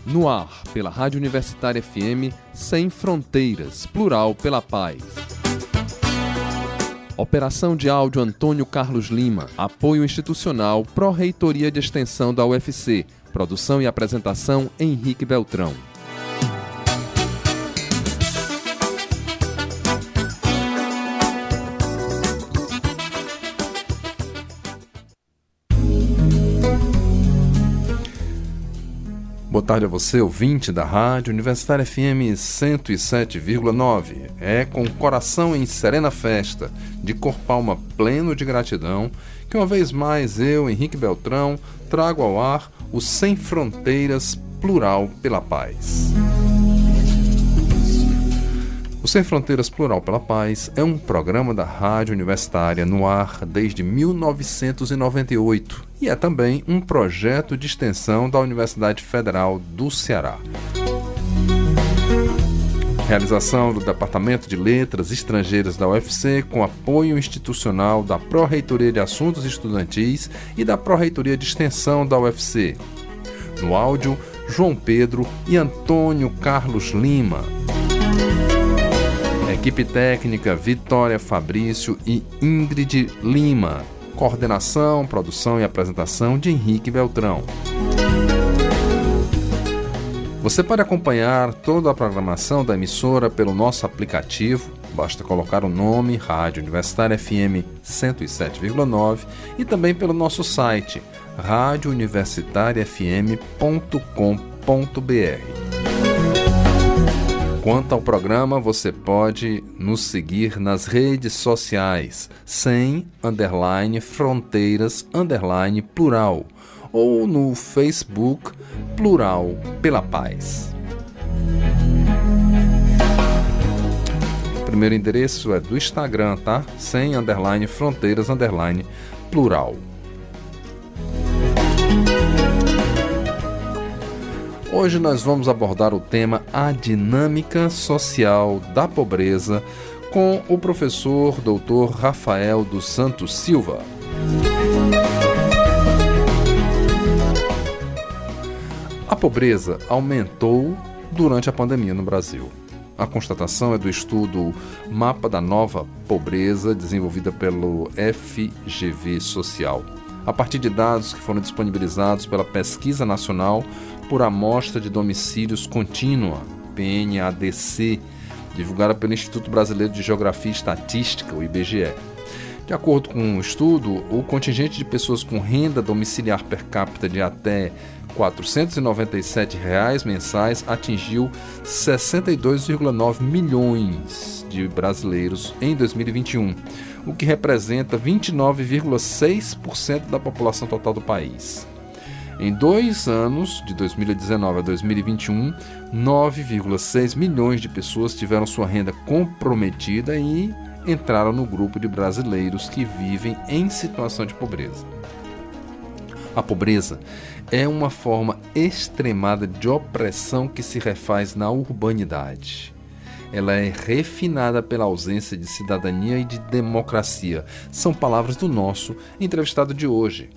No ar, pela Rádio Universitária FM, Sem Fronteiras, plural pela paz. Operação de áudio Antônio Carlos Lima, apoio institucional, Pró-Reitoria de Extensão da UFC, produção e apresentação Henrique Beltrão. Boa tarde a você, ouvinte da Rádio Universitária FM 107,9. É com o coração em serena festa, de cor-palma pleno de gratidão, que uma vez mais eu, Henrique Beltrão, trago ao ar o Sem Fronteiras, plural pela paz. O Sem Fronteiras Plural pela Paz é um programa da Rádio Universitária no ar desde 1998 e é também um projeto de extensão da Universidade Federal do Ceará. Realização do Departamento de Letras Estrangeiras da UFC com apoio institucional da Pró-Reitoria de Assuntos Estudantis e da Pró-Reitoria de Extensão da UFC. No áudio, João Pedro e Antônio Carlos Lima. Equipe técnica Vitória Fabrício e Ingrid Lima. Coordenação, produção e apresentação de Henrique Beltrão. Você pode acompanhar toda a programação da emissora pelo nosso aplicativo. Basta colocar o nome Rádio Universitária FM 107,9 e também pelo nosso site radiouniversitariafm.com.br. Quanto ao programa, você pode nos seguir nas redes sociais sem_fronteiras_plural ou no Facebook Plural pela Paz. O primeiro endereço é do Instagram, tá? sem_fronteiras_plural. Hoje nós vamos abordar o tema A Dinâmica Social da Pobreza com o professor Dr. Rafael dos Santos Silva. A pobreza aumentou durante a pandemia no Brasil. A constatação é do estudo Mapa da Nova Pobreza, desenvolvida pelo FGV Social, a partir de dados que foram disponibilizados pela Pesquisa Nacional por Amostra de Domicílios Contínua, PNADC, divulgada pelo Instituto Brasileiro de Geografia e Estatística, o IBGE. De acordo com o estudo, o contingente de pessoas com renda domiciliar per capita de até R$ 497 mensais atingiu 62,9 milhões de brasileiros em 2021, o que representa 29,6% da população total do país. Em 2 anos, de 2019 a 2021, 9,6 milhões de pessoas tiveram sua renda comprometida e entraram no grupo de brasileiros que vivem em situação de pobreza. A pobreza é uma forma extremada de opressão que se refaz na urbanidade. Ela é refinada pela ausência de cidadania e de democracia. São palavras do nosso entrevistado de hoje,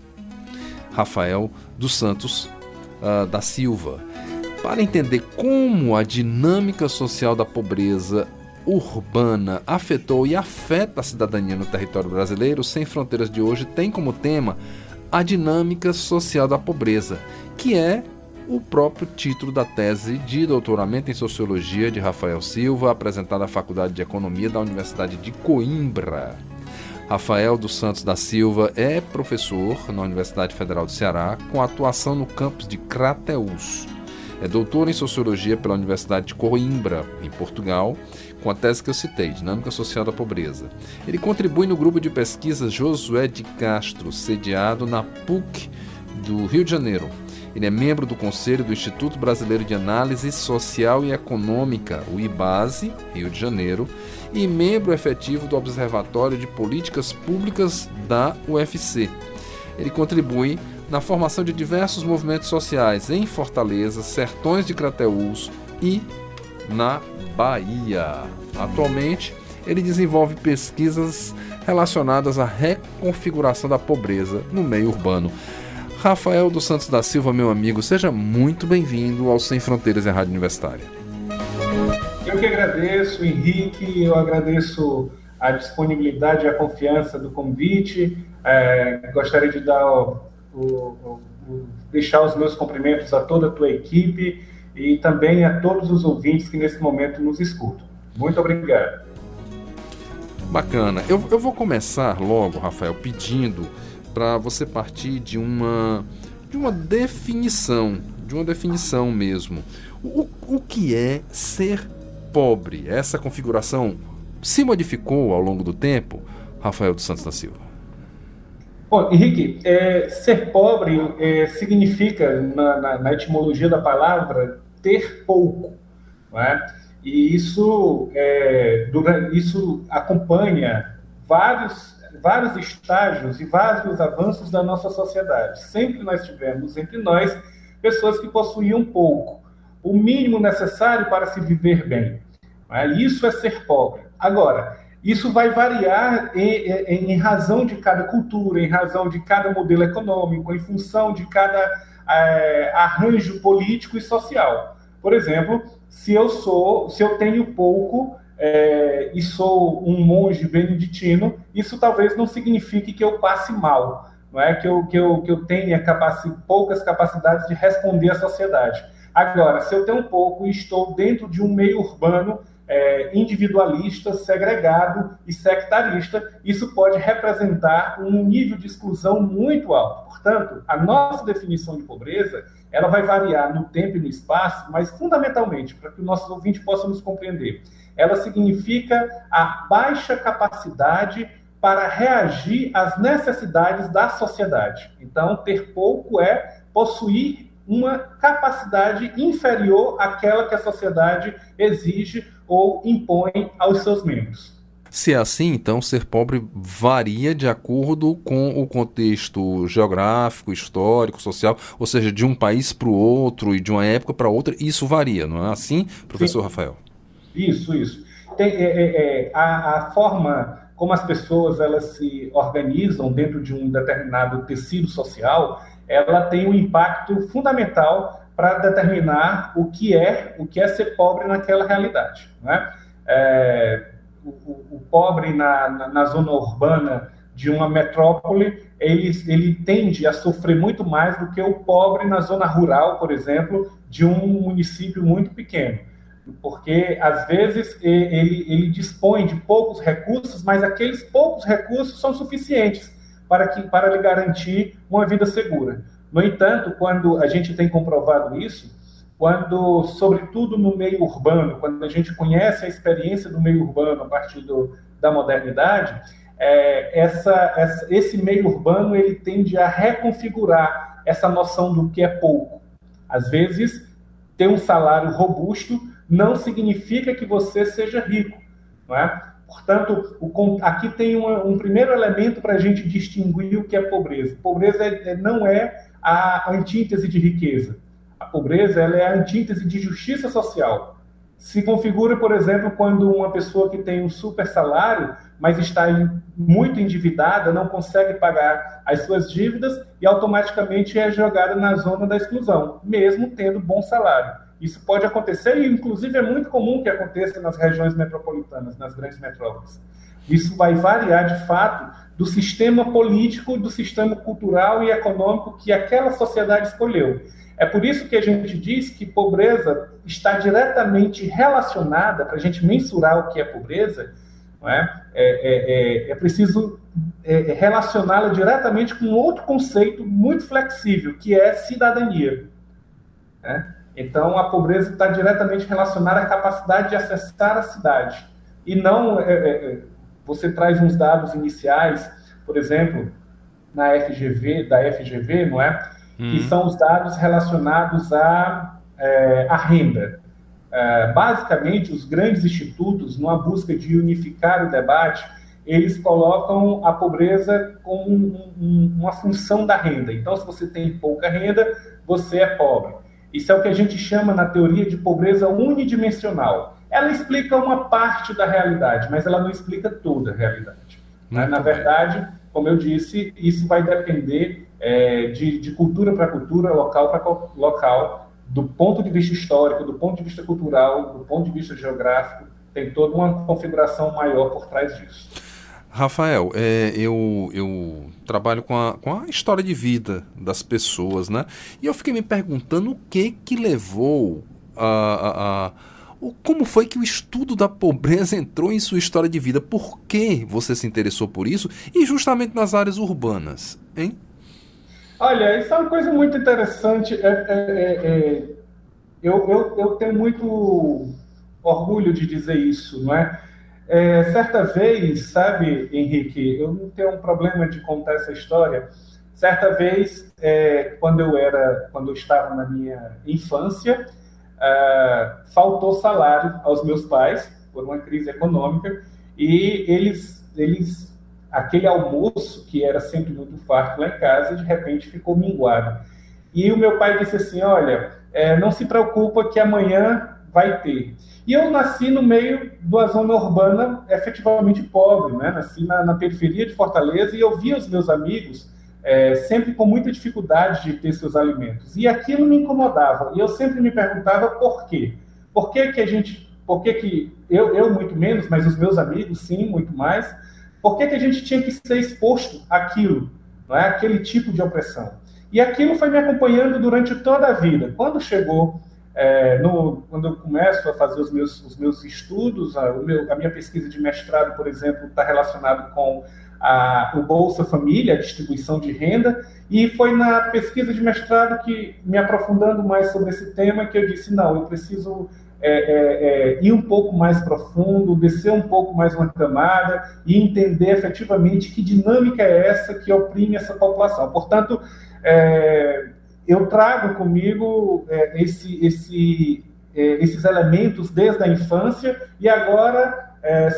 Rafael dos Santos da Silva. Para entender como a dinâmica social da pobreza urbana afetou e afeta a cidadania no território brasileiro, Sem Fronteiras de hoje tem como tema a dinâmica social da pobreza, que é o próprio título da tese de doutoramento em Sociologia de Rafael Silva, apresentada à Faculdade de Economia da Universidade de Coimbra. Rafael dos Santos da Silva é professor na Universidade Federal do Ceará, com atuação no campus de Crateús. É doutor em Sociologia pela Universidade de Coimbra, em Portugal, com a tese que eu citei, Dinâmica Social da Pobreza. Ele contribui no grupo de pesquisa Josué de Castro, sediado na PUC do Rio de Janeiro. Ele é membro do Conselho do Instituto Brasileiro de Análise Social e Econômica, o IBASE, Rio de Janeiro, e membro efetivo do Observatório de Políticas Públicas da UFC. Ele contribui na formação de diversos movimentos sociais em Fortaleza, Sertões de Crateús e na Bahia. Atualmente, ele desenvolve pesquisas relacionadas à reconfiguração da pobreza no meio urbano. Rafael dos Santos da Silva, meu amigo, seja muito bem-vindo ao Sem Fronteiras e Rádio Universitária. Eu que agradeço, Henrique, eu agradeço a disponibilidade e a confiança do convite. Gostaria de deixar os meus cumprimentos a toda a tua equipe e também a todos os ouvintes que nesse momento nos escutam. Muito obrigado. Bacana. Eu vou começar logo, Rafael, pedindo para você partir de uma definição mesmo. O que é ser pobre? Essa configuração se modificou ao longo do tempo, Rafael dos Santos da Silva? Bom, Henrique, ser pobre significa, na etimologia da palavra, ter pouco, não é? E isso acompanha vários estágios e vários avanços da nossa sociedade. Sempre nós tivemos entre nós pessoas que possuíam pouco, o mínimo necessário para se viver bem. Isso é ser pobre. Agora, isso vai variar em razão de cada cultura, em razão de cada modelo econômico, em função de cada arranjo político e social. Por exemplo, se eu tenho pouco e sou um monge beneditino, isso talvez não signifique que eu passe mal, não é? Que eu tenha poucas capacidades de responder à sociedade. Agora, se eu tenho pouco e estou dentro de um meio urbano individualista, segregado e sectarista, isso pode representar um nível de exclusão muito alto. Portanto, a nossa definição de pobreza, ela vai variar no tempo e no espaço, mas fundamentalmente, para que o nosso ouvinte possa nos compreender, ela significa a baixa capacidade para reagir às necessidades da sociedade. Então, ter pouco é possuir uma capacidade inferior àquela que a sociedade exige ou impõe aos seus membros. Se é assim, então, ser pobre varia de acordo com o contexto geográfico, histórico, social, ou seja, de um país para o outro e de uma época para outra, isso varia, não é assim, professor? Sim. Rafael? Isso. A forma como as pessoas elas se organizam dentro de um determinado tecido social, ela tem um impacto fundamental para determinar o que é ser pobre naquela realidade, né? O pobre na zona urbana de uma metrópole, ele tende a sofrer muito mais do que o pobre na zona rural, por exemplo, de um município muito pequeno. Porque, às vezes, ele dispõe de poucos recursos, mas aqueles poucos recursos são suficientes para lhe garantir uma vida segura. No entanto, quando a gente tem comprovado isso, sobretudo no meio urbano, quando a gente conhece a experiência do meio urbano a partir da modernidade, esse meio urbano ele tende a reconfigurar essa noção do que é pouco. Às vezes, ter um salário robusto não significa que você seja rico, não é? Portanto, aqui tem um primeiro elemento para a gente distinguir o que é pobreza. Pobreza não é a antítese de riqueza. A pobreza ela é a antítese de justiça social. Se configura, por exemplo, quando uma pessoa que tem um super salário, mas está muito endividada, não consegue pagar as suas dívidas e automaticamente é jogada na zona da exclusão, mesmo tendo bom salário. Isso pode acontecer e, inclusive, é muito comum que aconteça nas regiões metropolitanas, nas grandes metrópoles. Isso vai variar, de fato, do sistema político, do sistema cultural e econômico que aquela sociedade escolheu. É por isso que a gente diz que pobreza está diretamente relacionada, para a gente mensurar o que é pobreza, não é? É preciso relacioná-la diretamente com outro conceito muito flexível, que é cidadania, né? Então, a pobreza está diretamente relacionada à capacidade de acessar a cidade. E não... você traz uns dados iniciais, por exemplo, da FGV, não é? Que são os dados relacionados à renda. Basicamente, os grandes institutos, numa busca de unificar o debate, eles colocam a pobreza como uma função da renda. Então, se você tem pouca renda, você é pobre. Isso é o que a gente chama, na teoria, de pobreza unidimensional. Ela explica uma parte da realidade, mas ela não explica toda a realidade. Na verdade, como eu disse, isso vai depender de cultura para cultura, local para local, do ponto de vista histórico, do ponto de vista cultural, do ponto de vista geográfico, tem toda uma configuração maior por trás disso. Rafael, eu trabalho com a história de vida das pessoas, né? E eu fiquei me perguntando o que levou como foi que o estudo da pobreza entrou em sua história de vida? Por que você se interessou por isso? E justamente nas áreas urbanas, hein? Olha, isso é uma coisa muito interessante. Eu tenho muito orgulho de dizer isso, não é? Certa vez, sabe, Henrique, eu não tenho um problema de contar essa história. Certa vez, quando eu estava na minha infância, faltou salário aos meus pais por uma crise econômica e aquele almoço que era sempre muito farto lá em casa, de repente ficou minguado. E o meu pai disse assim: olha, não se preocupa que amanhã vai ter. E eu nasci no meio de uma zona urbana efetivamente pobre, né? Nasci na periferia de Fortaleza e eu via os meus amigos sempre com muita dificuldade de ter seus alimentos. E aquilo me incomodava. E eu sempre me perguntava por quê. Por que eu muito menos, mas os meus amigos sim, muito mais, por que a gente tinha que ser exposto àquilo, não é? Aquele tipo de opressão. E aquilo foi me acompanhando durante toda a vida. Quando chegou quando eu começo a fazer os meus estudos, a minha pesquisa de mestrado, por exemplo, está relacionado com o Bolsa Família, a distribuição de renda, e foi na pesquisa de mestrado que, me aprofundando mais sobre esse tema, que eu disse: não, eu preciso ir um pouco mais profundo, descer um pouco mais uma camada e entender efetivamente que dinâmica é essa que oprime essa população. Portanto, eu trago comigo esses elementos desde a infância e agora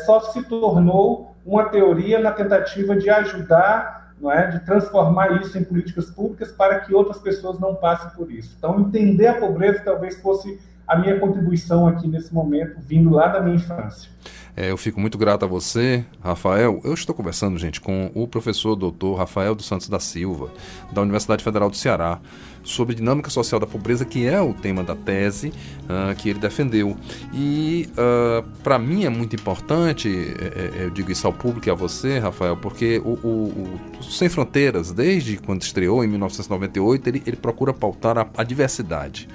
só se tornou uma teoria na tentativa de ajudar, não é, de transformar isso em políticas públicas para que outras pessoas não passem por isso. Então, entender a pobreza talvez fosse a minha contribuição aqui nesse momento, vindo lá da minha infância. Eu fico muito grato a você, Rafael. Eu estou conversando, gente, com o professor doutor Rafael dos Santos da Silva, da Universidade Federal do Ceará, sobre dinâmica social da pobreza, que é o tema da tese que ele defendeu. E para mim é muito importante, eu digo isso ao público e a você, Rafael, porque o Sem Fronteiras, desde quando estreou em 1998, ele procura pautar a diversidade.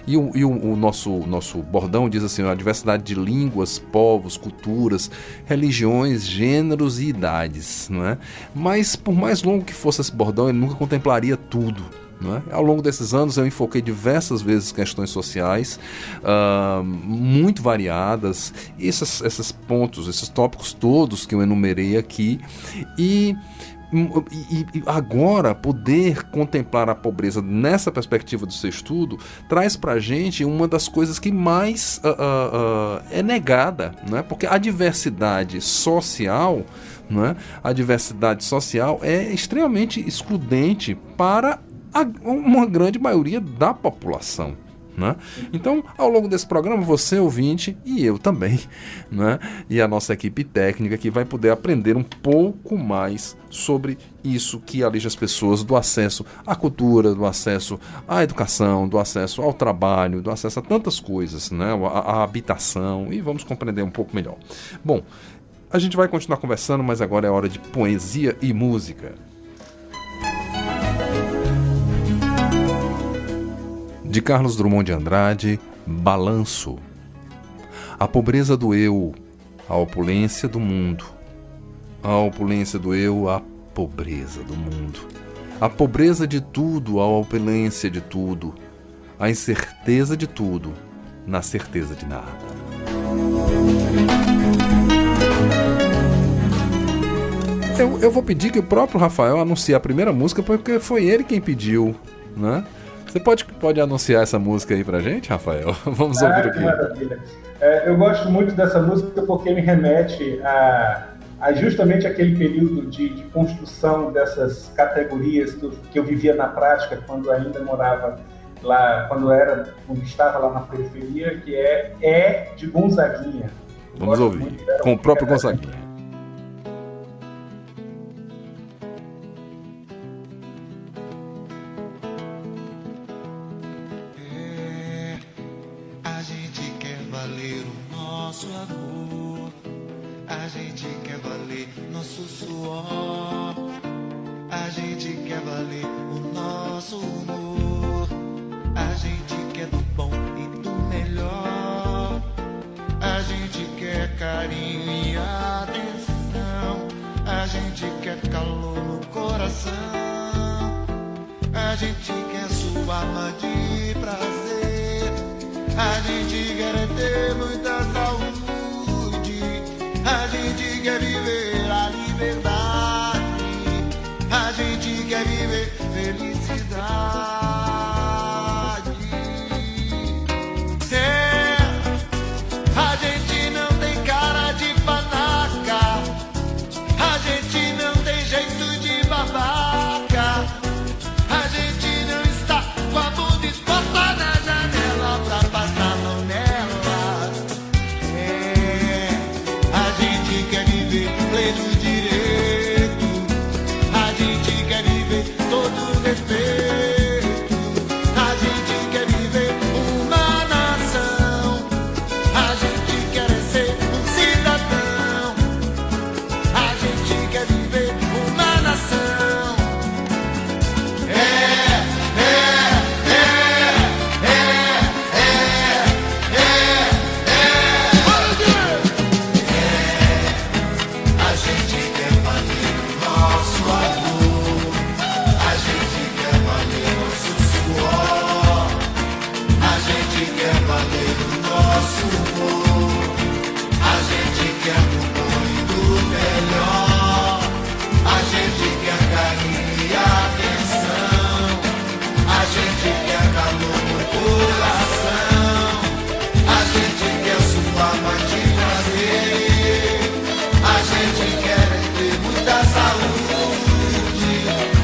E o nosso bordão diz assim: a diversidade de línguas, povos, culturas, religiões, gêneros e idades, não é? Mas por mais longo que fosse esse bordão, ele nunca contemplaria tudo. Ao longo desses anos eu enfoquei diversas vezes questões sociais muito variadas, esses pontos, esses tópicos todos que eu enumerei aqui, e agora poder contemplar a pobreza nessa perspectiva do seu estudo traz para a gente uma das coisas que mais é negada, né? Porque a diversidade social, né? A diversidade social é extremamente excludente para uma grande maioria da população, né? Então, ao longo desse programa, você, ouvinte, e eu também, né? E a nossa equipe técnica que vai poder aprender um pouco mais sobre isso que alige as pessoas, do acesso à cultura, do acesso à educação, do acesso ao trabalho, do acesso a tantas coisas, né? A habitação, e vamos compreender um pouco melhor. Bom, a gente vai continuar conversando, mas agora é hora de poesia e música. De Carlos Drummond de Andrade, Balanço. A pobreza do eu, a opulência do mundo. A opulência do eu, a pobreza do mundo. A pobreza de tudo, a opulência de tudo. A incerteza de tudo, na certeza de nada. Eu vou pedir que o próprio Rafael anuncie a primeira música, porque foi ele quem pediu, né? Você pode anunciar essa música aí pra gente, Rafael? Vamos ouvir o quê? Maravilha. Eu gosto muito dessa música porque me remete a justamente aquele período de construção dessas categorias que eu vivia na prática quando ainda morava lá, quando estava lá na periferia, que é de Gonzaguinha. Vamos ouvir, com o próprio Gonzaguinha. gente quer valer nosso suor, a gente quer valer o nosso humor, a gente quer do bom e do melhor, a gente quer carinho e atenção, a gente quer calor no coração, a gente quer sua alma de prazer, a gente quer ter muita saúde, a gente quer viver a liberdade, a gente quer viver felicidade. A gente não tem cara de panaca, a gente não tem jeito de babaca, a gente não está com a bunda exposta na janela pra passar a mão nela. A gente quer viver pleno direito, a gente quer viver todo respeito, a gente quer viver uma nação, a gente quer ser um cidadão, a gente quer viver uma nação. A gente quer valer o nosso amor, a gente quer valer nosso suor, a gente quer valer o nosso humor, a gente quer do bom e do melhor, a gente quer carinho e atenção, a gente quer calor no coração, a gente quer sua alma de prazer, a gente quer ter muita saúde,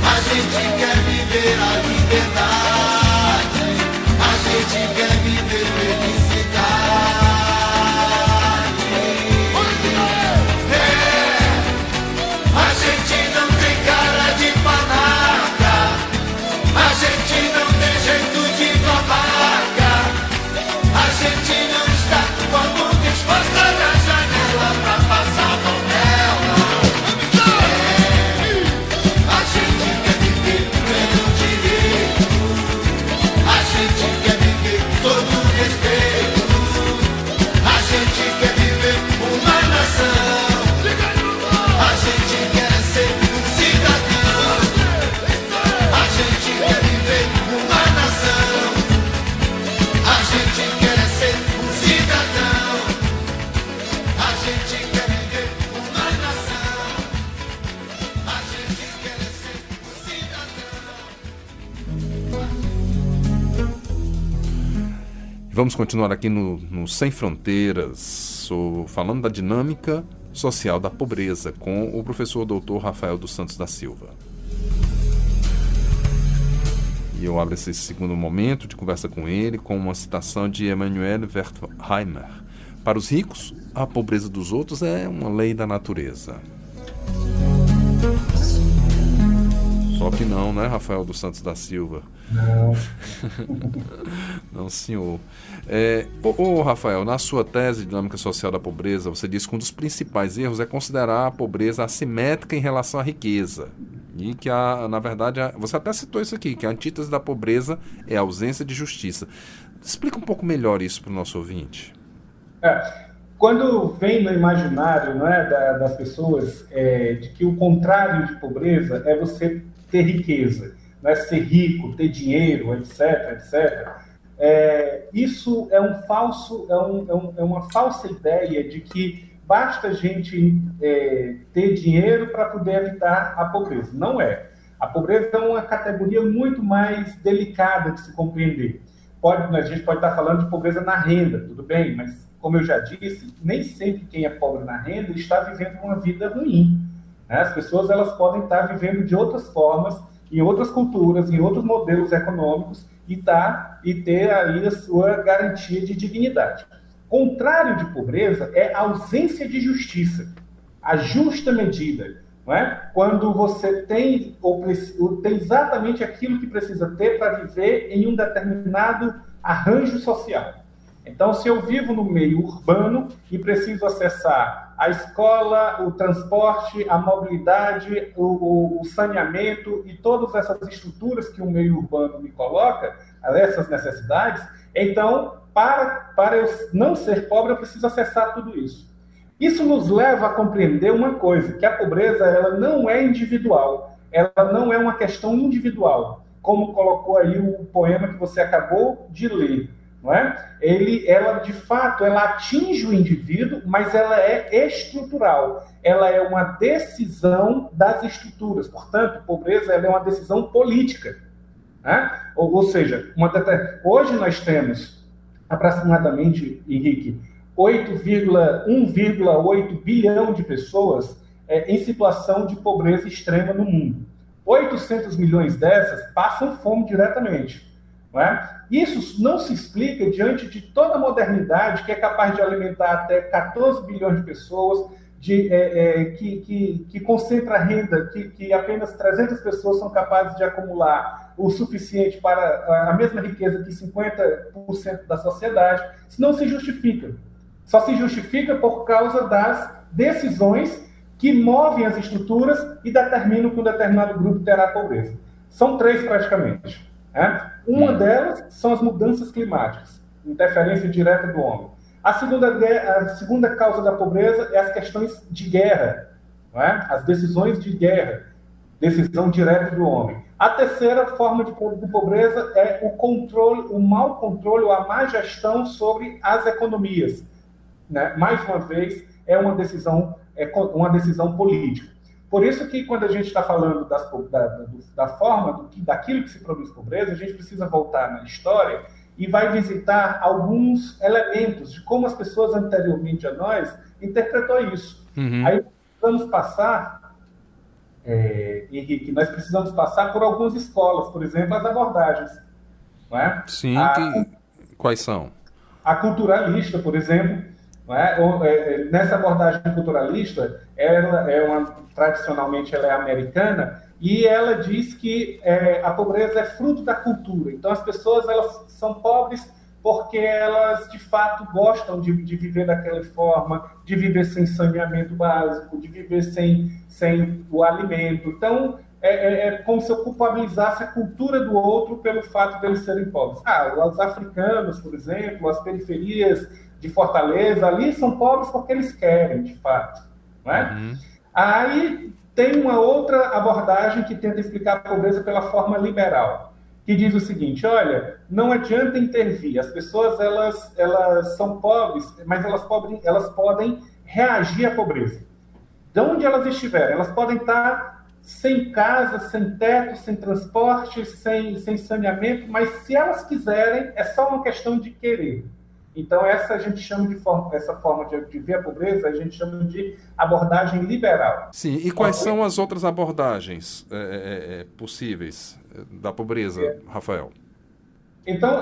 a gente quer viver a liberdade, a gente quer viver felicidade. A gente não tem cara de panaca, a gente não tem jeito de babaca, a gente não está com a boca exposta na janela pra passar a mão nela. A gente quer viver pleno direito, a gente quer viver todo respeito, a gente quer viver uma nação, a gente quer ser um cidadão, a gente quer viver uma nação, a gente quer ser um cidadão, a gente quer viver uma nação, a gente quer ser um cidadão. Vamos continuar aqui no Sem Fronteiras, falando da dinâmica social da pobreza, com o professor Dr. Rafael dos Santos da Silva. E eu abro esse segundo momento de conversa com ele com uma citação de Emmanuel Wertheimer. Para os ricos, a pobreza dos outros é uma lei da natureza. Só que não, né, Rafael dos Santos da Silva? Não. Não, senhor. Rafael, na sua tese de dinâmica social da pobreza, você diz que um dos principais erros é considerar a pobreza assimétrica em relação à riqueza. E que, na verdade, você até citou isso aqui, que a antítese da pobreza é a ausência de justiça. Explica um pouco melhor isso para o nosso ouvinte. Quando vem no imaginário, não é, das pessoas de que o contrário de pobreza é você ter riqueza, né, ser rico, ter dinheiro, etc., etc., isso é uma falsa ideia de que basta a gente ter dinheiro para poder evitar a pobreza. Não é. A pobreza é uma categoria muito mais delicada de se compreender. A gente pode estar falando de pobreza na renda, tudo bem, mas, como eu já disse, nem sempre quem é pobre na renda está vivendo uma vida ruim, né? As pessoas elas podem estar vivendo de outras formas, em outras culturas, em outros modelos econômicos, e ter aí a sua garantia de dignidade. Contrário de pobreza é a ausência de justiça, a justa medida, não é? Quando você tem exatamente aquilo que precisa ter para viver em um determinado arranjo social. Então, se eu vivo no meio urbano e preciso acessar a escola, o transporte, a mobilidade, o saneamento e todas essas estruturas que o meio urbano me coloca, essas necessidades, então, para eu não ser pobre, eu preciso acessar tudo isso. Isso nos leva a compreender uma coisa, que a pobreza ela não é individual, ela não é uma questão individual, como colocou aí o poema que você acabou de ler. Não é? Ela, de fato, ela atinge o indivíduo, mas ela é estrutural. Ela é uma decisão das estruturas. Portanto, pobreza ela é uma decisão política. Né? Ou seja, hoje nós temos aproximadamente, Henrique, 1,8 bilhão de pessoas em situação de pobreza extrema no mundo. 800 milhões dessas passam fome diretamente. Não é? Isso não se explica diante de toda a modernidade que é capaz de alimentar até 14 bilhões de pessoas, que concentra renda, que apenas 300 pessoas são capazes de acumular o suficiente para a mesma riqueza que 50% da sociedade. Isso não se justifica. Só se justifica por causa das decisões que movem as estruturas e determinam que um determinado grupo terá pobreza. São 3 praticamente. Uma delas são as mudanças climáticas, interferência direta do homem. A segunda causa da pobreza é as questões de guerra, não é? As decisões de guerra, decisão direta do homem. A terceira forma de pobreza é o controle, o mau controle ou a má gestão sobre as economias. Né? Mais uma vez, é uma decisão política. Por isso que quando a gente está falando da forma, daquilo que se produz pobreza, a gente precisa voltar na história e vai visitar alguns elementos de como as pessoas anteriormente a nós interpretou isso. Uhum. Aí vamos passar, Henrique, nós precisamos passar por algumas escolas, por exemplo, as abordagens. Não é? Sim, quais são? A culturalista, por exemplo, não é? Nessa abordagem culturalista, tradicionalmente ela é americana, e ela diz que a pobreza é fruto da cultura. Então as pessoas elas são pobres porque elas de fato gostam de viver daquela forma, de viver sem saneamento básico, de viver sem o alimento. Então é como se eu culpabilizasse a cultura do outro pelo fato de eles serem pobres. Os africanos, por exemplo, as periferias de Fortaleza, ali são pobres porque eles querem, de fato. Não é? Uhum. Aí tem uma outra abordagem que tenta explicar a pobreza pela forma liberal, que diz o seguinte: olha, não adianta intervir, as pessoas elas são pobres, mas elas podem reagir à pobreza. De onde elas estiverem, elas podem estar sem casa, sem teto, sem transporte, sem saneamento, mas se elas quiserem, é só uma questão de querer. Então, essa a gente chama essa forma de ver a pobreza, a gente chama de abordagem liberal. Sim, e quais são as outras abordagens possíveis da pobreza, Rafael? Então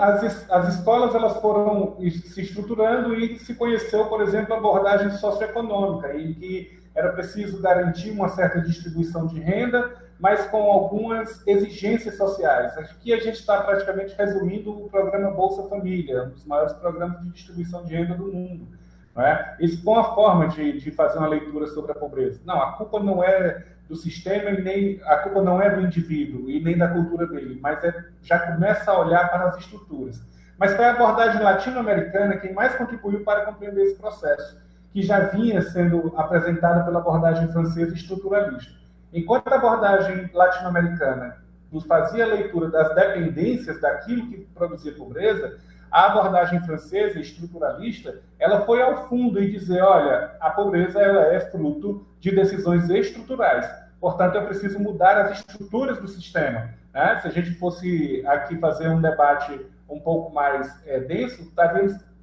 as escolas elas foram se estruturando e se conheceu, por exemplo, a abordagem socioeconômica, em que era preciso garantir uma certa distribuição de renda, mas com algumas exigências sociais. Aqui a gente está praticamente resumindo o programa Bolsa Família, um dos maiores programas de distribuição de renda do mundo. Não é? Isso com a forma de fazer uma leitura sobre a pobreza. Não, a culpa não é do sistema e nem a culpa não é do indivíduo e nem da cultura dele, mas já começa a olhar para as estruturas. Mas foi a abordagem latino-americana quem mais contribuiu para compreender esse processo, que já vinha sendo apresentada pela abordagem francesa estruturalista. Enquanto a abordagem latino-americana nos fazia a leitura das dependências daquilo que produzia pobreza, a abordagem francesa estruturalista, ela foi ao fundo e dizer, olha, a pobreza ela é fruto de decisões estruturais. Portanto, eu preciso mudar as estruturas do sistema. Né? Se a gente fosse aqui fazer um debate um pouco mais denso,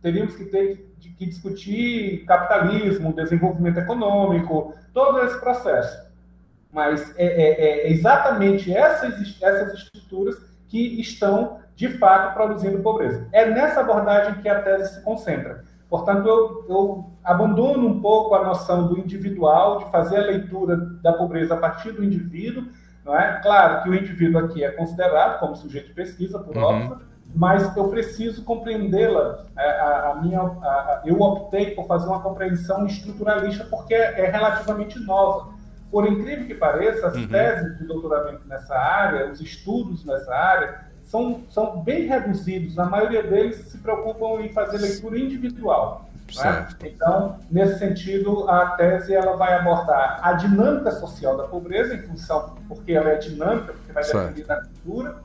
teríamos que discutir capitalismo, desenvolvimento econômico, todo esse processo. Mas é exatamente essas estruturas que estão, de fato, produzindo pobreza. É nessa abordagem que a tese se concentra. Portanto, eu abandono um pouco a noção do individual, de fazer a leitura da pobreza a partir do indivíduo, não é? Claro que o indivíduo aqui é considerado como sujeito de pesquisa, por óbvio, mas eu preciso compreendê-la. Eu optei por fazer uma compreensão estruturalista porque é relativamente nova. Por incrível que pareça, as teses de doutoramento nessa área, os estudos nessa área, são bem reduzidos. A maioria deles se preocupam em fazer leitura individual. Né? Então, nesse sentido, a tese ela vai abordar a dinâmica social da pobreza, em função, porque ela é dinâmica, porque vai depender da cultura,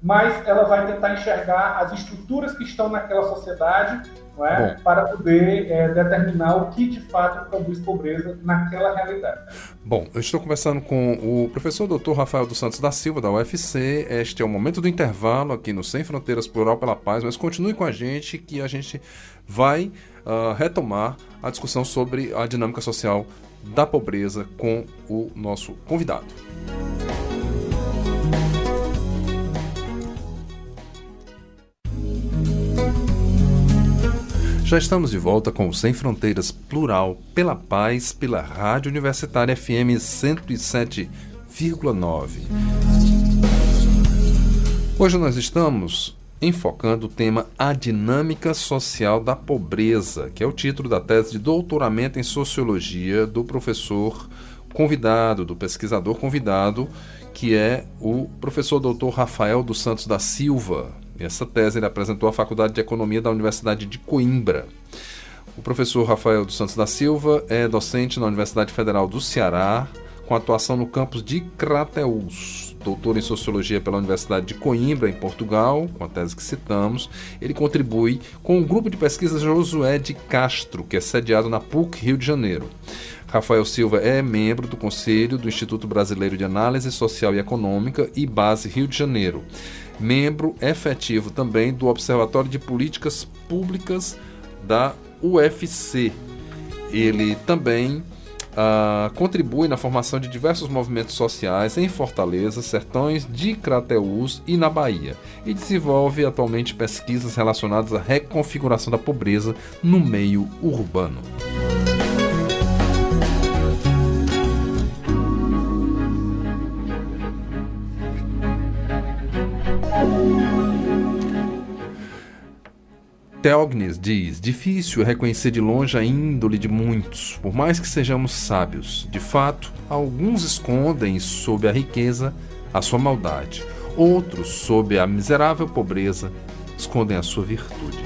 mas ela vai tentar enxergar as estruturas que estão naquela sociedade, não é? Para poder determinar o que de fato produz pobreza naquela realidade. Bom, eu estou conversando com o professor Dr. Rafael dos Santos da Silva, da UFC. Este é o momento do intervalo aqui no Sem Fronteiras Plural pela Paz, mas continue com a gente que a gente vai retomar a discussão sobre a dinâmica social da pobreza com o nosso convidado. Já estamos de volta com o Sem Fronteiras Plural pela Paz, pela Rádio Universitária FM 107,9. Hoje nós estamos enfocando o tema A Dinâmica Social da Pobreza, que é o título da tese de doutoramento em Sociologia do professor convidado, do pesquisador convidado, que é o professor Dr. Rafael dos Santos da Silva. Essa tese ele apresentou à Faculdade de Economia da Universidade de Coimbra. O professor Rafael dos Santos da Silva é docente na Universidade Federal do Ceará, com atuação no campus de Crateús. Doutor em Sociologia pela Universidade de Coimbra, em Portugal, com a tese que citamos. Ele contribui com o grupo de pesquisa Josué de Castro, que é sediado na PUC, Rio de Janeiro. Rafael Silva é membro do Conselho do Instituto Brasileiro de Análise Social e Econômica e Base Rio de Janeiro. Membro efetivo também do Observatório de Políticas Públicas da UFC. Ele também contribui na formação de diversos movimentos sociais em Fortaleza, Sertões de Crateús e na Bahia. E desenvolve atualmente pesquisas relacionadas à reconfiguração da pobreza no meio urbano. Theognis diz: difícil é reconhecer de longe a índole de muitos, por mais que sejamos sábios. De fato, alguns escondem sob a riqueza a sua maldade, outros, sob a miserável pobreza, escondem a sua virtude.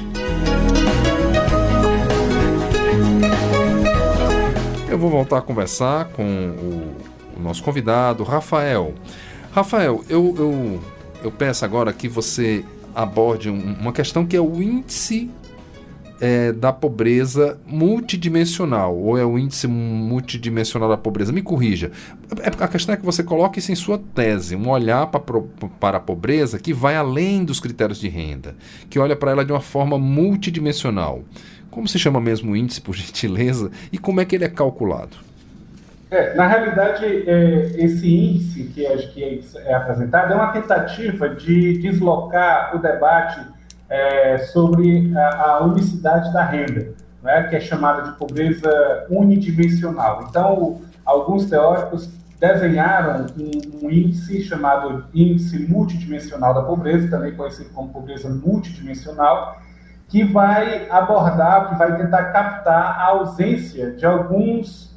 Eu vou voltar a conversar com o nosso convidado, Rafael. Rafael, eu peço agora que você aborde uma questão que é o índice da pobreza multidimensional, ou é o índice multidimensional da pobreza? Me corrija. A questão é que você coloque isso em sua tese, um olhar para a pobreza que vai além dos critérios de renda, que olha para ela de uma forma multidimensional. Como se chama mesmo o índice, por gentileza, e como é que ele é calculado? Na realidade, esse índice que é apresentado é uma tentativa de deslocar o debate sobre a unicidade da renda, né, que é chamada de pobreza unidimensional. Então, alguns teóricos desenharam um índice chamado índice multidimensional da pobreza, também conhecido como pobreza multidimensional, que vai abordar, que vai tentar captar a ausência de alguns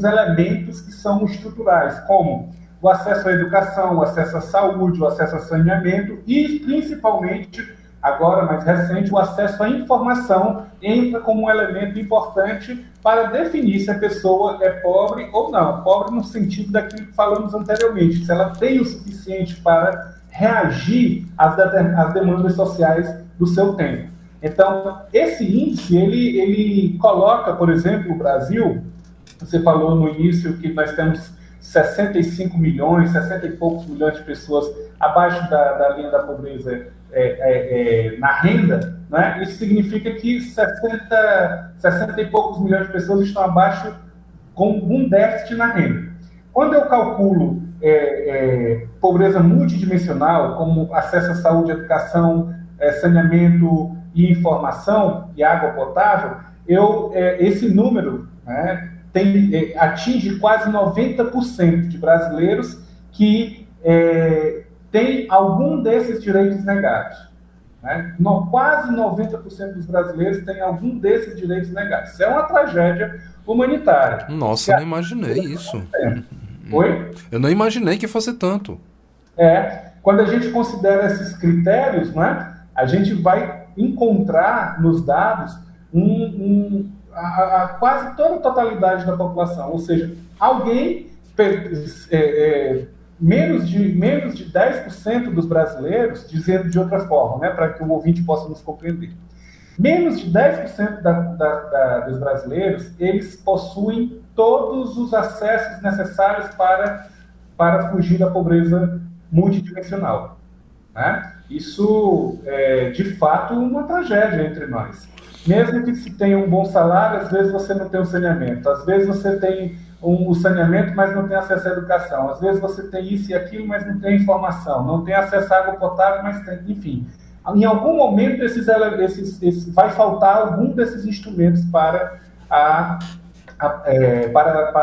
elementos que são estruturais, como o acesso à educação, o acesso à saúde, o acesso a saneamento e, principalmente, agora mais recente, o acesso à informação entra como um elemento importante para definir se a pessoa é pobre ou não. Pobre no sentido daquilo que falamos anteriormente, se ela tem o suficiente para reagir às demandas sociais do seu tempo. Então, esse índice, ele coloca, por exemplo, o Brasil, você falou no início que nós temos 65 milhões, 60 e poucos milhões de pessoas abaixo da linha da pobreza na renda, né? Isso significa que 60 e poucos milhões de pessoas estão abaixo com um déficit na renda. Quando eu calculo pobreza multidimensional, como acesso à saúde, educação, saneamento e informação e água potável, esse número, né, atinge quase 90% de brasileiros que tem algum desses direitos negados. Né? Quase 90% dos brasileiros têm algum desses direitos negados. Isso é uma tragédia humanitária. Nossa, eu não imaginei isso. Oi? Eu não imaginei que fosse tanto. Quando a gente considera esses critérios, né, a gente vai encontrar nos dados quase toda a totalidade da população. Ou seja, alguém, menos de 10% dos brasileiros, dizendo de outra forma, né, para que o ouvinte possa nos compreender, menos de 10% dos brasileiros, eles possuem todos os acessos necessários para fugir da pobreza multidimensional. Né? Isso é, de fato, uma tragédia entre nós. Mesmo que se tenha um bom salário, às vezes você não tem o saneamento, às vezes você tem o saneamento, mas não tem acesso à educação, às vezes você tem isso e aquilo, mas não tem informação, não tem acesso à água potável, mas tem, enfim. Em algum momento, vai faltar algum desses instrumentos para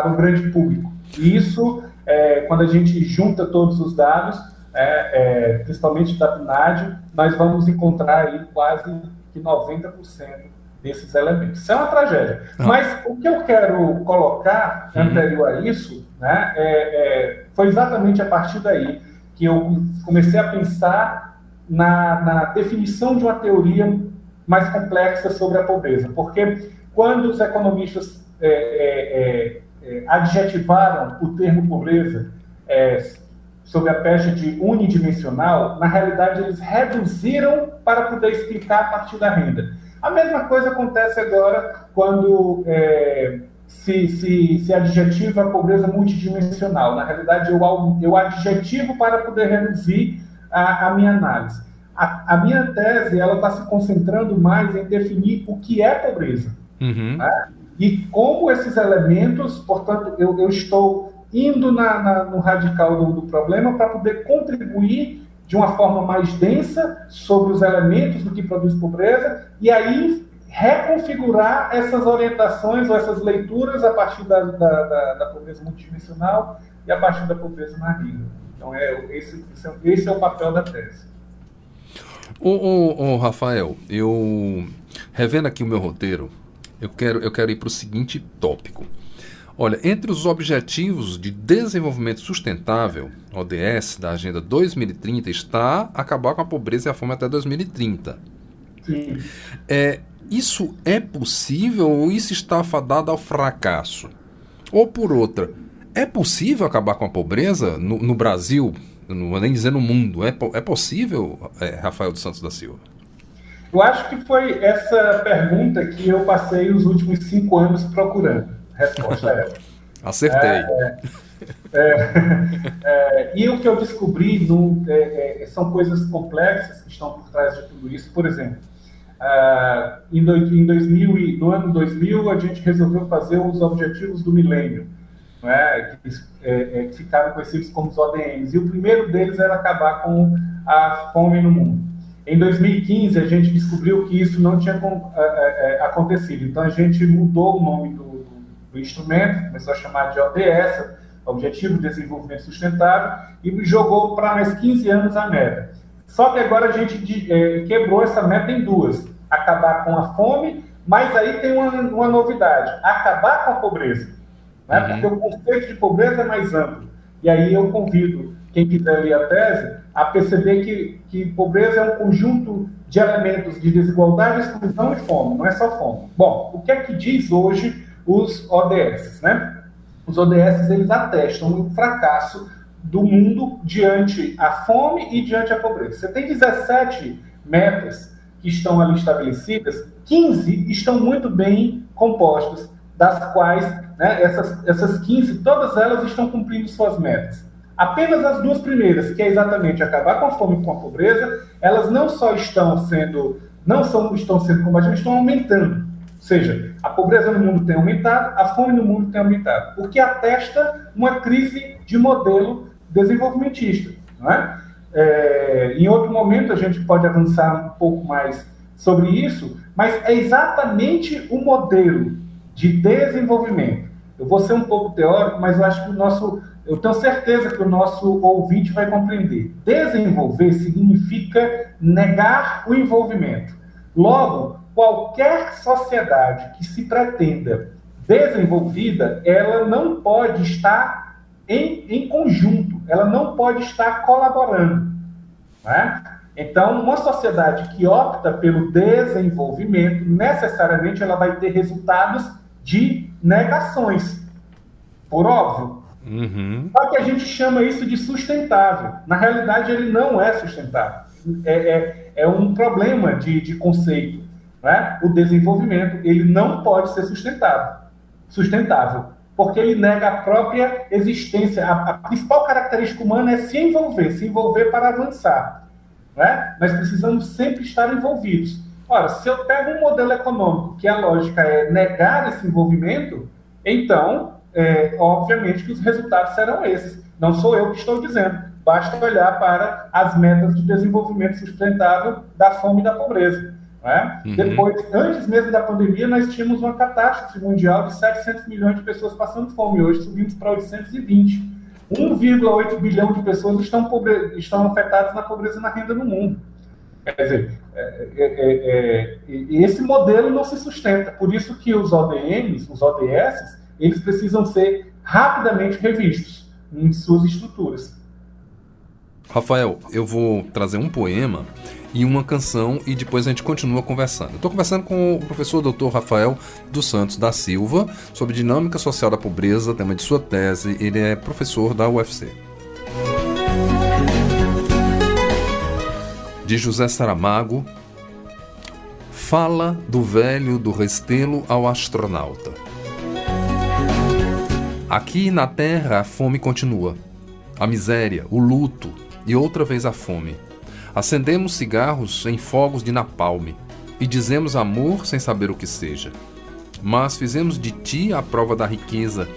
o grande público. E isso, quando a gente junta todos os dados, principalmente da PNAD, nós vamos encontrar aí quase que 90% desses elementos. Isso é uma tragédia. Mas o que eu quero colocar anterior a isso, né, foi exatamente a partir daí que eu comecei a pensar na definição de uma teoria mais complexa sobre a pobreza. Porque quando os economistas adjetivaram o termo pobreza sob a peste de unidimensional, na realidade eles reduziram para poder explicar a partir da renda. A mesma coisa acontece agora quando se adjetiva a pobreza multidimensional. Na realidade, eu adjetivo para poder reduzir a minha análise. A minha tese está se concentrando mais em definir o que é pobreza. Né? E como esses elementos, portanto, eu estou indo no radical do problema para poder contribuir de uma forma mais densa sobre os elementos do que produz pobreza, e aí reconfigurar essas orientações ou essas leituras a partir da pobreza multidimensional e a partir da pobreza na renda. Então, esse é o papel da tese. Rafael, eu revendo aqui o meu roteiro, eu quero ir para o seguinte tópico. Olha, entre os Objetivos de Desenvolvimento Sustentável, ODS, da Agenda 2030, está acabar com a pobreza e a fome até 2030. Sim. Isso é possível ou isso está fadado ao fracasso? Ou por outra, é possível acabar com a pobreza no Brasil? Não vou nem dizer no mundo. É possível, Rafael dos Santos da Silva? Eu acho que foi essa pergunta que eu passei os últimos 5 anos procurando. Resposta é essa. Acertei. E o que eu descobri são coisas complexas que estão por trás de tudo isso. Por exemplo, no ano 2000, a gente resolveu fazer os Objetivos do Milênio, que ficaram conhecidos como os ODMs. E o primeiro deles era acabar com a fome no mundo. Em 2015, a gente descobriu que isso não tinha acontecido. Então, a gente mudou o nome do instrumento, começou a chamar de ODS, Objetivo de Desenvolvimento Sustentável, e jogou para mais 15 anos a meta. Só que agora a gente quebrou essa meta em duas: acabar com a fome, mas aí tem uma novidade: acabar com a pobreza. Né? Porque o conceito de pobreza é mais amplo. E aí eu convido quem quiser ler a tese a perceber que pobreza é um conjunto de elementos de desigualdade, exclusão e fome, não é só fome. Bom, o que é que diz hoje os ODS, né? Os ODS, eles atestam o fracasso do mundo diante a fome e diante a pobreza. Você tem 17 metas que estão ali estabelecidas, 15 estão muito bem compostas, das quais, né, essas 15, todas elas estão cumprindo suas metas. Apenas as duas primeiras, que é exatamente acabar com a fome e com a pobreza, elas não só estão sendo combatidas, estão aumentando. Ou seja, a pobreza no mundo tem aumentado, a fome no mundo tem aumentado, o que atesta uma crise de modelo desenvolvimentista. Não é? Em outro momento a gente pode avançar um pouco mais sobre isso, mas é exatamente o modelo de desenvolvimento. Eu vou ser um pouco teórico, mas eu acho que eu tenho certeza que o nosso ouvinte vai compreender. Desenvolver significa negar o envolvimento. Logo, qualquer sociedade que se pretenda desenvolvida, ela não pode estar em conjunto, ela não pode estar colaborando. Né? Então, uma sociedade que opta pelo desenvolvimento, necessariamente ela vai ter resultados de negações, por óbvio. Uhum. Só que a gente chama isso de sustentável. Na realidade, ele não é sustentável. É um problema de conceito. Né? O desenvolvimento ele não pode ser sustentável, porque ele nega a própria existência. A principal característica humana é se envolver para avançar. Né? Nós precisamos sempre estar envolvidos. Ora, se eu pego um modelo econômico que a lógica é negar esse envolvimento, então, obviamente que os resultados serão esses. Não sou eu que estou dizendo. Basta olhar para as metas de desenvolvimento sustentável da fome e da pobreza. Né? Uhum. Depois, antes mesmo da pandemia, nós tínhamos uma catástrofe mundial de 700 milhões de pessoas passando fome. Hoje subimos para 820. 1,8 bilhão de pessoas estão afetadas na pobreza e na renda no mundo. Quer dizer, esse modelo não se sustenta. Por isso que os ODMs, os ODS, eles precisam ser rapidamente revistos em suas estruturas. Rafael, eu vou trazer um poema e uma canção e depois a gente continua conversando. Eu estou conversando com o professor Dr. Rafael dos Santos da Silva sobre dinâmica social da pobreza, tema de sua tese. Ele é professor da UFC. De José Saramago, fala do velho do Restelo ao astronauta. Aqui na Terra a fome continua, a miséria, o luto e outra vez a fome. Acendemos cigarros em fogos de napalm e dizemos amor sem saber o que seja. Mas fizemos de ti a prova da riqueza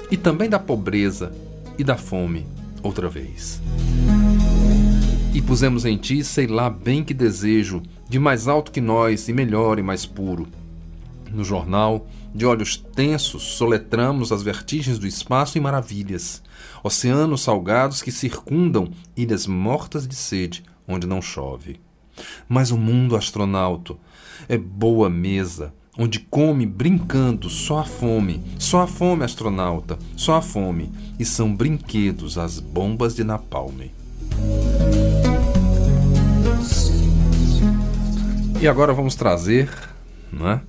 e também da pobreza e da fome outra vez. E pusemos em ti, sei lá bem que desejo, de mais alto que nós e melhor e mais puro. No jornal, de olhos tensos, soletramos as vertigens do espaço e maravilhas, oceanos salgados que circundam ilhas mortas de sede, onde não chove. Mas o mundo astronauta é boa mesa, onde come brincando só a fome astronauta, só a fome, e são brinquedos as bombas de napalm. E agora vamos trazer, né,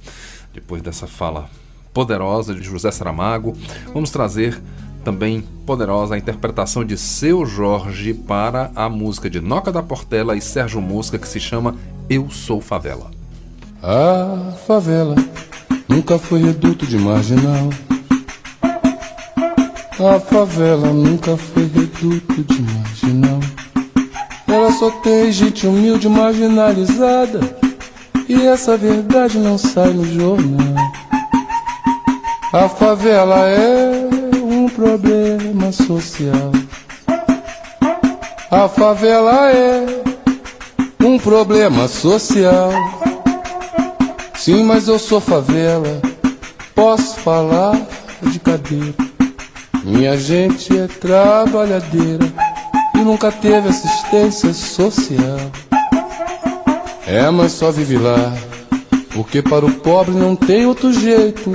depois dessa fala poderosa de José Saramago, vamos trazer também poderosa a interpretação de Seu Jorge para a música de Noca da Portela e Sérgio Mosca, que se chama Eu Sou Favela. A favela nunca foi reduto de marginal. A favela nunca foi reduto de marginal. Ela só tem gente humilde marginalizada, e essa verdade não sai no jornal. A favela é um problema social. A favela é um problema social. Sim, mas eu sou favela, posso falar de cadeira. Minha gente é trabalhadeira e nunca teve assistência social. Mas só vive lá, porque para o pobre não tem outro jeito.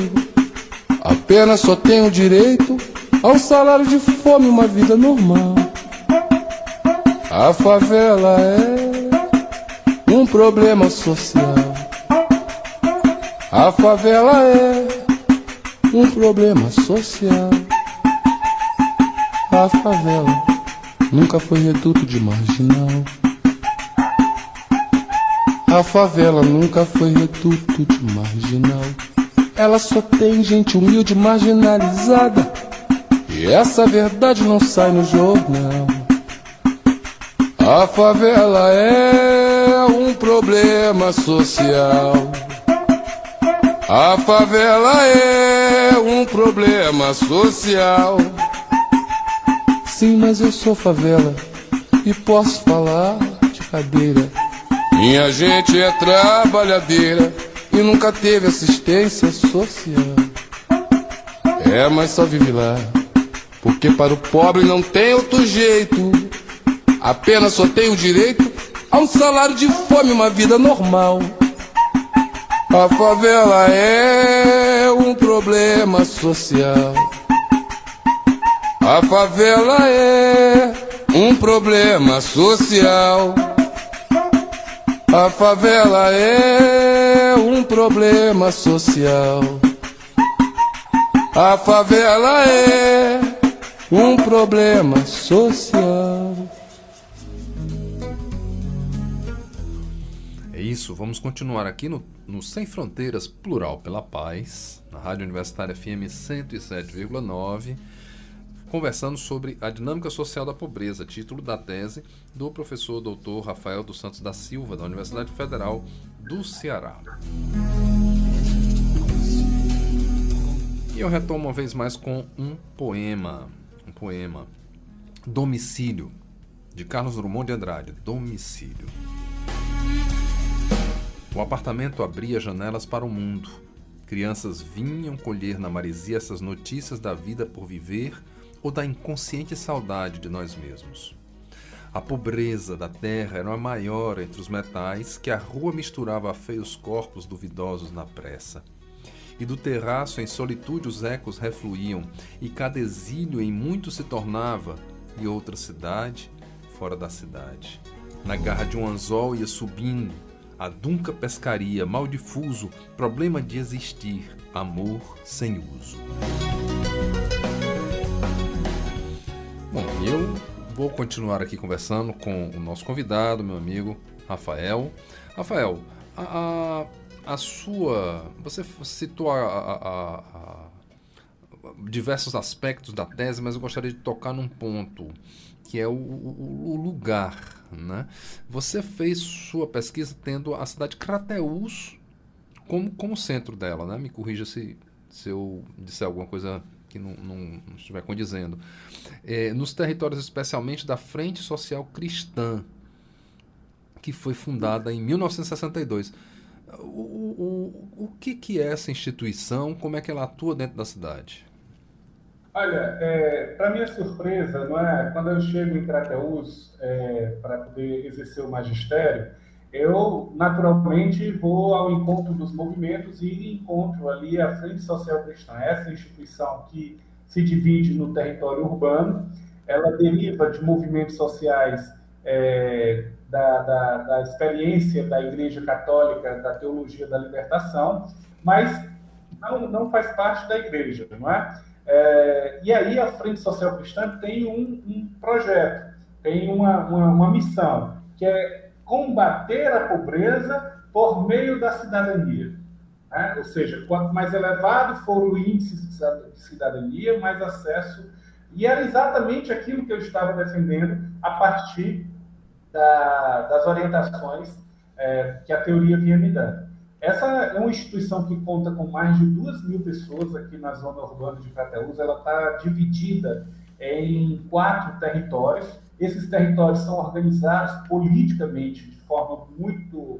Apenas só tem o direito ao salário de fome, uma vida normal. A favela é um problema social. A favela é um problema social. A favela nunca foi reduto de marginal. A favela nunca foi reduto de marginal. Ela só tem gente humilde marginalizada, e essa verdade não sai no jornal. A favela é um problema social. A favela é um problema social. Sim, mas eu sou favela e posso falar de cadeira. Minha gente é trabalhadeira e nunca teve assistência social. Mas só vive lá, Porque para o pobre não tem outro jeito, apenas só tem o direito a um salário de fome, uma vida normal. A favela é um problema social. A favela é um problema social. A favela é um problema social. A favela é um problema social. É isso, vamos continuar aqui no Sem Fronteiras Plural pela Paz, na Rádio Universitária FM 107,9, conversando sobre a dinâmica social da pobreza, título da tese do professor Dr. Rafael dos Santos da Silva, da Universidade Federal do Ceará. E eu retomo uma vez mais com um poema, Domicílio, de Carlos Drummond de Andrade, Domicílio. O apartamento abria janelas para o mundo. Crianças vinham colher na maresia essas notícias da vida por viver ou da inconsciente saudade de nós mesmos. A pobreza da terra era a maior entre os metais que a rua misturava a feios corpos duvidosos na pressa. E do terraço em solitude os ecos refluíam, e cada exílio em muito se tornava, e outra cidade fora da cidade. Na garra de um anzol ia subindo, a dunca pescaria, mal difuso, problema de existir, amor sem uso. Bom, eu vou continuar aqui conversando com o nosso convidado, meu amigo Rafael. Rafael, a sua... Você citou diversos aspectos da tese, mas eu gostaria de tocar num ponto, que é o lugar, né? Você fez sua pesquisa tendo a cidade de Crateús como centro dela, né? Me corrija se eu disser alguma coisa que não estiver condizendo. Nos territórios especialmente da Frente Social Cristã, que foi fundada em 1962. O que é essa instituição? Como é que ela atua dentro da cidade? Olha, para minha surpresa, não é? Quando eu chego em Crateús para poder exercer o magistério, eu naturalmente vou ao encontro dos movimentos e encontro ali a Frente Social Cristã, essa instituição que se divide no território urbano. Ela deriva de movimentos sociais da experiência da Igreja Católica, da teologia da libertação, mas não faz parte da Igreja, não é? E aí a Frente Social Cristã tem um projeto, tem uma missão, que é combater a pobreza por meio da cidadania. Né? Ou seja, quanto mais elevado for o índice de cidadania, mais acesso. E era exatamente aquilo que eu estava defendendo a partir das orientações que a teoria vinha me dando. Essa é uma instituição que conta com mais de 2.000 pessoas aqui na zona urbana de Crateús. Ela está dividida em 4 territórios. Esses territórios são organizados politicamente de forma muito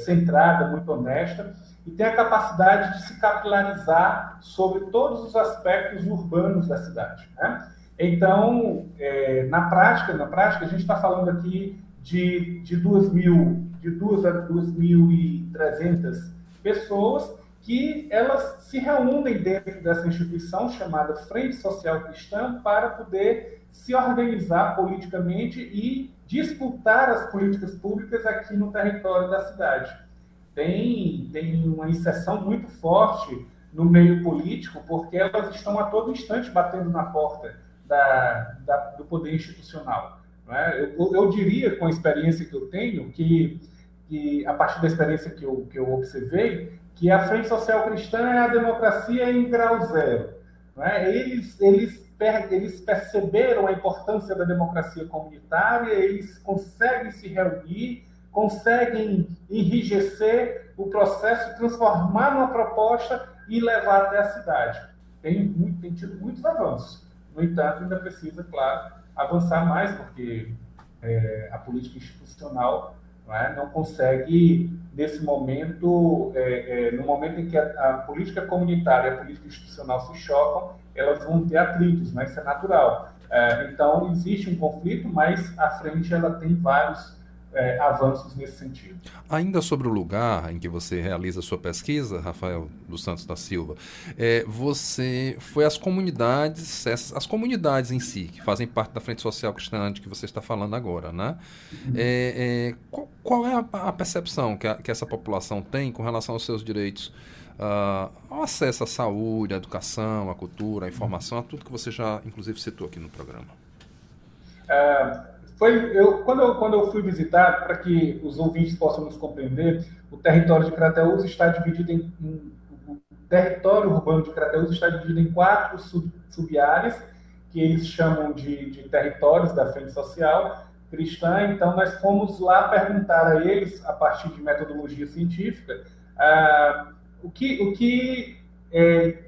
centrada, muito honesta, e tem a capacidade de se capilarizar sobre todos os aspectos urbanos da cidade, né? Então, na prática, a gente está falando aqui de 2.000 a 2.300 pessoas que elas se reúnem dentro dessa instituição chamada Frente Social Cristã para poder se organizar politicamente e disputar as políticas públicas aqui no território da cidade. Tem uma inserção muito forte no meio político, porque elas estão a todo instante batendo na porta do poder institucional. Não é? Eu diria, com a experiência que eu tenho, que a partir da experiência que eu observei, que a Frente Social Cristã é a democracia em grau zero. Não é? Eles perceberam a importância da democracia comunitária, eles conseguem se reunir, conseguem enrijecer o processo, transformar numa proposta e levar até a cidade. Tem tido muitos avanços. No entanto, ainda precisa, claro, avançar mais, porque a política institucional não é? Não consegue, nesse momento, no momento em que a política comunitária e a política institucional se chocam, elas vão ter atritos, né? Isso é natural. Então, existe um conflito, mas à frente ela tem vários avanços nesse sentido. Ainda sobre o lugar em que você realiza a sua pesquisa, Rafael dos Santos da Silva, você foi às comunidades, as comunidades em si, que fazem parte da Frente Social Cristã de que você está falando agora, né? Qual é a percepção que essa população tem com relação aos seus direitos, ao acesso à saúde, à educação, à cultura, à informação, a tudo que você já, inclusive, citou aqui no programa? Quando eu fui visitar, para que os ouvintes possam nos compreender, o território de Crateús está dividido o território urbano de Crateús está dividido em 4 sub-áreas, que eles chamam de territórios da Frente Social Cristã. Então, nós fomos lá perguntar a eles, a partir de metodologia científica, o que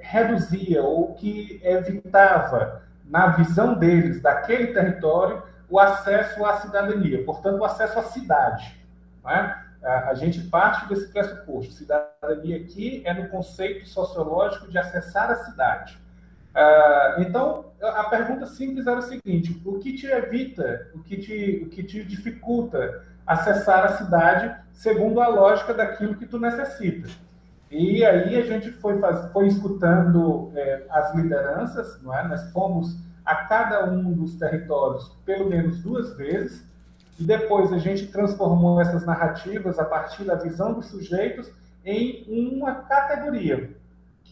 reduzia ou o que evitava, na visão deles, daquele território, o acesso à cidadania, portanto, o acesso à cidade. Não é? A gente parte desse pressuposto. Cidadania aqui é no conceito sociológico de acessar a cidade. Então, a pergunta simples era o seguinte: o que te evita, o que te dificulta acessar a cidade segundo a lógica daquilo que tu necessita? E aí a gente foi escutando as lideranças, não é? Nós fomos a cada um dos territórios pelo menos 2 vezes, e depois a gente transformou essas narrativas a partir da visão dos sujeitos em uma categoria.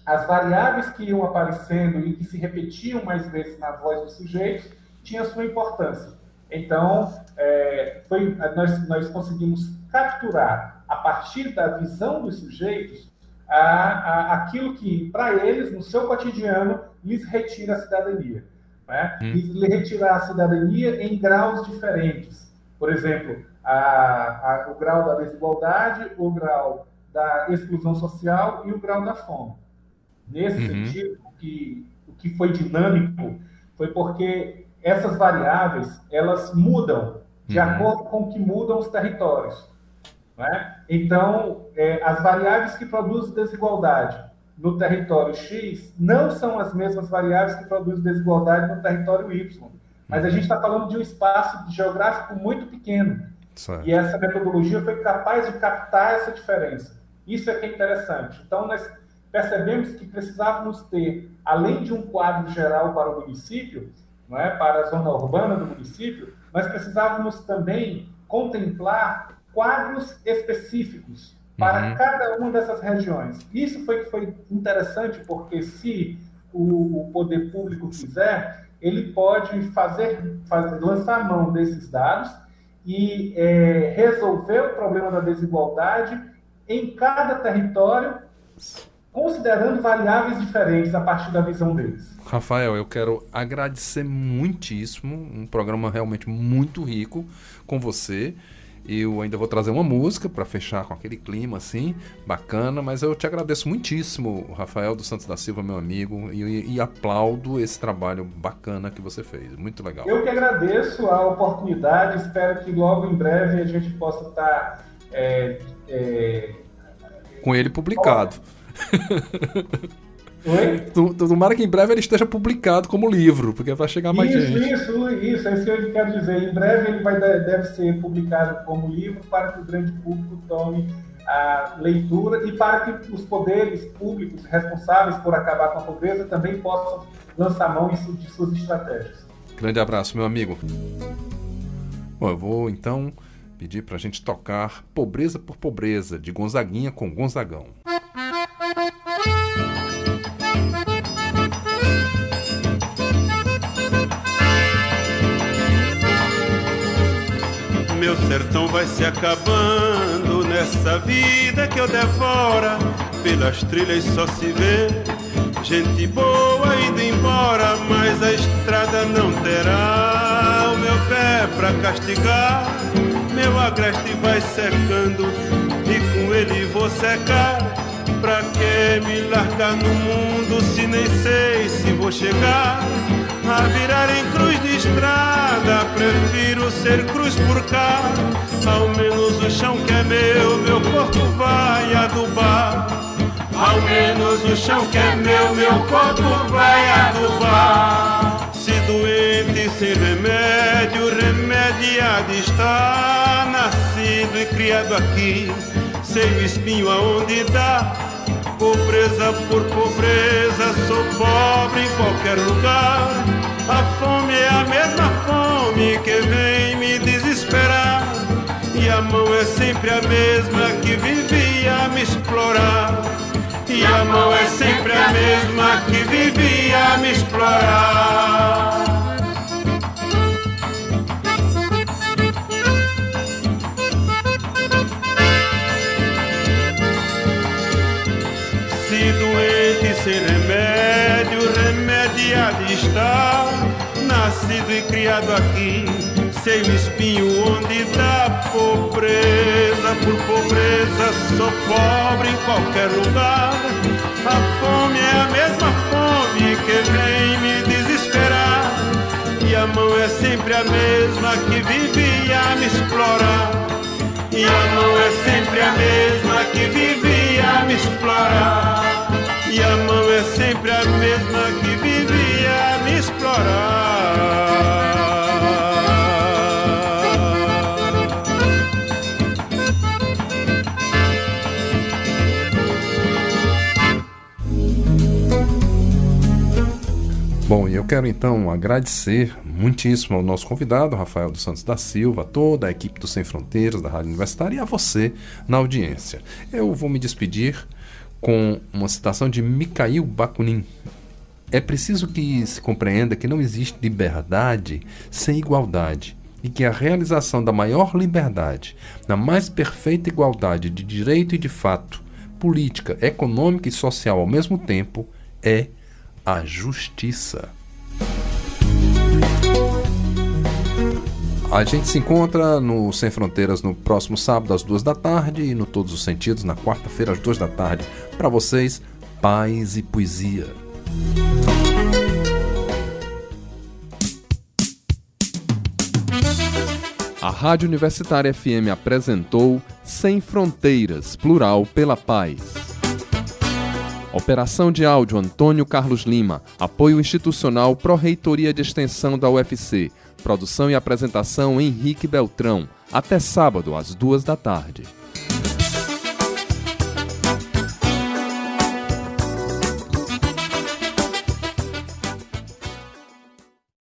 As variáveis que iam aparecendo e que se repetiam mais vezes na voz dos sujeitos tinham sua importância. Então, nós conseguimos capturar, a partir da visão dos sujeitos, aquilo que, para eles, no seu cotidiano, lhes retira a cidadania. Né? E retirar a cidadania em graus diferentes. Por exemplo, o grau da desigualdade, o grau da exclusão social e o grau da fome. Nesse sentido, o que foi dinâmico foi porque essas variáveis elas mudam de acordo com o que mudam os territórios. Né? Então, as variáveis que produzem desigualdade no território X não são as mesmas variáveis que produzem desigualdade no território Y. Mas a gente está falando de um espaço geográfico muito pequeno. Certo. E essa metodologia foi capaz de captar essa diferença. Isso é que é interessante. Então, nós percebemos que precisávamos ter, além de um quadro geral para o município, não é, para a zona urbana do município, nós precisávamos também contemplar quadros específicos para cada uma dessas regiões. Isso foi interessante, porque se o poder público quiser, ele pode lançar a mão desses dados e resolver o problema da desigualdade em cada território, considerando variáveis diferentes a partir da visão deles. Rafael, eu quero agradecer muitíssimo, um programa realmente muito rico com você. Eu ainda vou trazer uma música para fechar com aquele clima assim, bacana, mas eu te agradeço muitíssimo, Rafael dos Santos da Silva, meu amigo, e aplaudo esse trabalho bacana que você fez, muito legal. Eu que agradeço a oportunidade, espero que logo em breve a gente possa estar com ele publicado. Oi? Tomara que em breve ele esteja publicado como livro, porque vai chegar mais gente. Isso, é isso que eu quero dizer. Em breve ele deve ser publicado como livro para que o grande público tome a leitura e para que os poderes públicos responsáveis por acabar com a pobreza também possam lançar mão de suas estratégias. Grande abraço, meu amigo. Bom, eu vou então pedir para a gente tocar Pobreza por Pobreza, de Gonzaguinha com Gonzagão. Meu sertão vai se acabando nessa vida que eu devora. Pelas trilhas só se vê gente boa indo embora, mas a estrada não terá o meu pé pra castigar. Meu agreste vai secando e com ele vou secar. Pra que me largar no mundo se nem sei se vou chegar a virar em cruz de estrada? Prefiro ser cruz por cá, ao menos os chão que é meu corpo vai adubar. Ao menos o chão que é meu corpo vai adubar. Se doente sem remédio, remediado está. Nascido e criado aqui, sem o espinho aonde dá. Pobreza por pobreza, sou pobre em qualquer lugar. A fome é a mesma fome que vem me desesperar. E a mão é sempre a mesma que vivia me explorar. E a mão é sempre a mesma que vivia me explorar. Se doente sem remédio, remediado está. Nascido e criado aqui, sem o espinho onde dá. Pobreza por pobreza, sou pobre em qualquer lugar. A fome é a mesma fome que vem me desesperar. E a mão é sempre a mesma que vivia me explorar. E a mão é sempre a mesma que vivia me explorar. E a mão é sempre a mesma que vivia me explorar. Bom, e eu quero então agradecer muitíssimo ao nosso convidado, Rafael dos Santos da Silva, a toda a equipe do Sem Fronteiras, da Rádio Universitária, e a você na audiência. Eu vou me despedir com uma citação de Mikhail Bakunin. É preciso que se compreenda que não existe liberdade sem igualdade e que a realização da maior liberdade, na mais perfeita igualdade de direito e de fato, política, econômica e social ao mesmo tempo, é a justiça. A gente se encontra no Sem Fronteiras no próximo sábado às 14h e no Todos os Sentidos na quarta-feira às 14h. Para vocês, paz e poesia. A Rádio Universitária FM apresentou Sem Fronteiras, plural pela paz. Operação de áudio Antônio Carlos Lima. Apoio institucional Pró-Reitoria de Extensão da UFC. Produção e apresentação Henrique Beltrão. Até sábado às 14h.